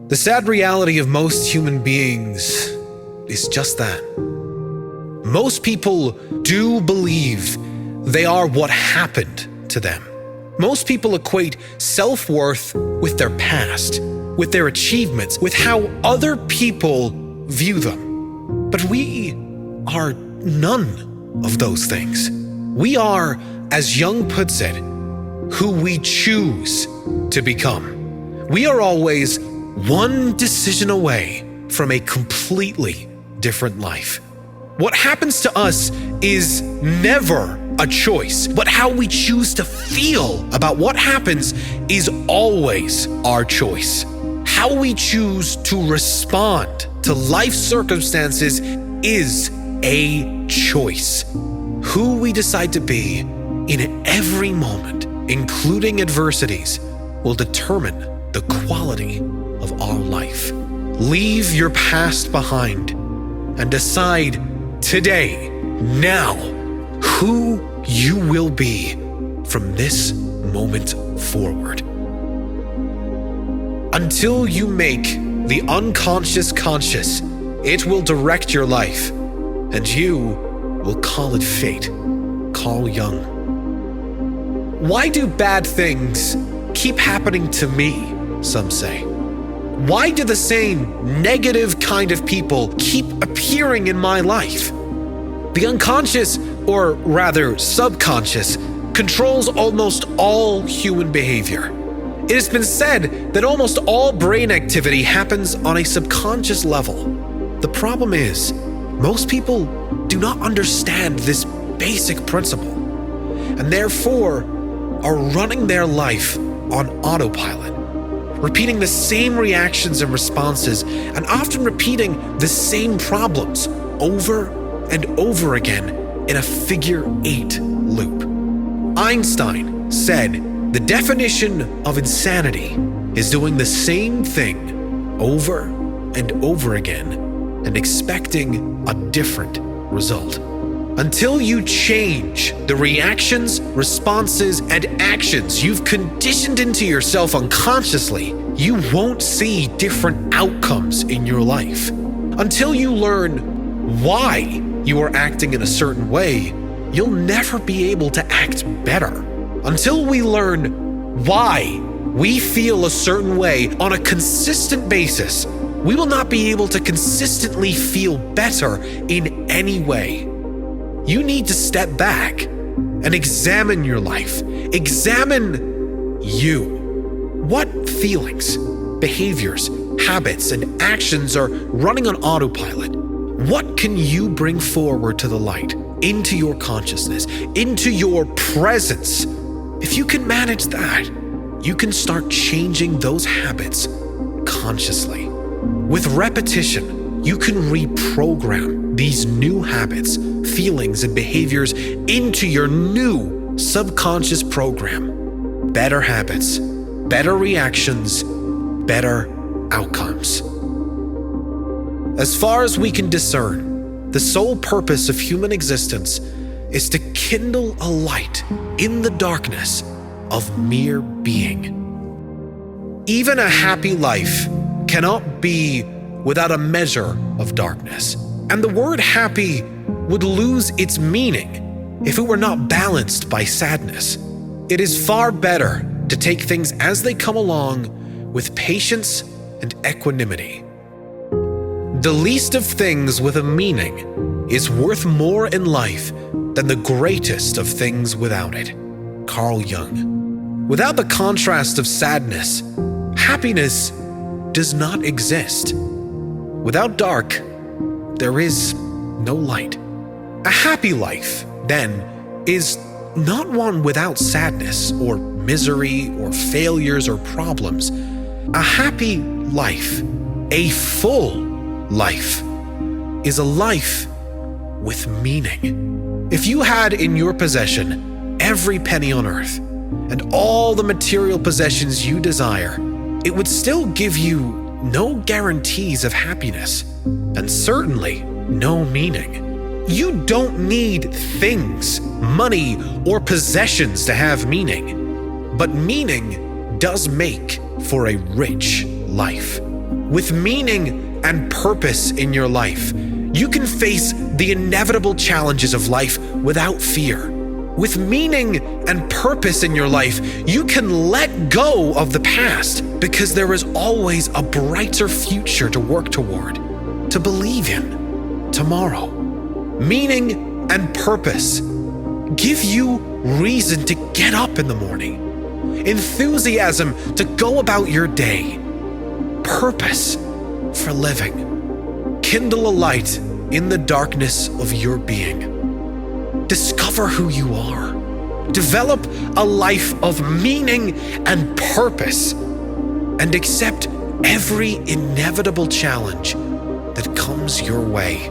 The sad reality of most human beings is just that. Most people do believe they are what happened to them. Most people equate self-worth with their past, with their achievements, with how other people view them. But we are none of those things. We are, as Jung puts it, who we choose to become. We are always one decision away from a completely different life. What happens to us is never a choice, but how we choose to feel about what happens is always our choice. How we choose to respond to life circumstances is a choice. Who we decide to be in every moment, including adversities, will determine the quality of our life. Leave your past behind and decide today, now, who you will be from this moment forward. Until you make the unconscious conscious, it will direct your life, and you will call it fate. Carl Jung. Why do bad things keep happening to me, some say? Why do the same negative kind of people keep appearing in my life? The unconscious, or rather subconscious, controls almost all human behavior. It has been said that almost all brain activity happens on a subconscious level. The problem is, most people do not understand this basic principle, and therefore are running their life on autopilot, repeating the same reactions and responses, and often repeating the same problems over and over again in a figure-8 loop. Einstein said the definition of insanity is doing the same thing over and over again and expecting a different result. Until you change the reactions, responses, and actions you've conditioned into yourself unconsciously, you won't see different outcomes in your life. Until you learn why you are acting in a certain way, you'll never be able to act better. Until we learn why we feel a certain way on a consistent basis, we will not be able to consistently feel better in any way. You need to step back and examine your life. Examine you. What feelings, behaviors, habits, and actions are running on autopilot? What can you bring forward to the light, into your consciousness, into your presence? If you can manage that, you can start changing those habits consciously. With repetition, you can reprogram these new habits, feelings, and behaviors into your new subconscious program. Better habits, better reactions, better outcomes. As far as we can discern, the sole purpose of human existence is to kindle a light in the darkness of mere being. Even a happy life cannot be without a measure of darkness, and the word happy would lose its meaning if it were not balanced by sadness. It is far better to take things as they come along with patience and equanimity. The least of things with a meaning is worth more in life than the greatest of things without it. Carl Jung. Without the contrast of sadness, happiness does not exist. Without dark, there is no light. A happy life, then, is not one without sadness or misery or failures or problems. A happy life, a full life, is a life with meaning. If you had in your possession every penny on earth and all the material possessions you desire, it would still give you no guarantees of happiness, and certainly no meaning. You don't need things, money, or possessions to have meaning, but meaning does make for a rich life. With meaning and purpose in your life, you can face the inevitable challenges of life without fear. With meaning and purpose in your life, you can let go of the past because there is always a brighter future to work toward, to believe in tomorrow. Meaning and purpose give you reason to get up in the morning, enthusiasm to go about your day, purpose for living. Kindle a light in the darkness of your being. Discover who you are. Develop a life of meaning and purpose, and accept every inevitable challenge that comes your way.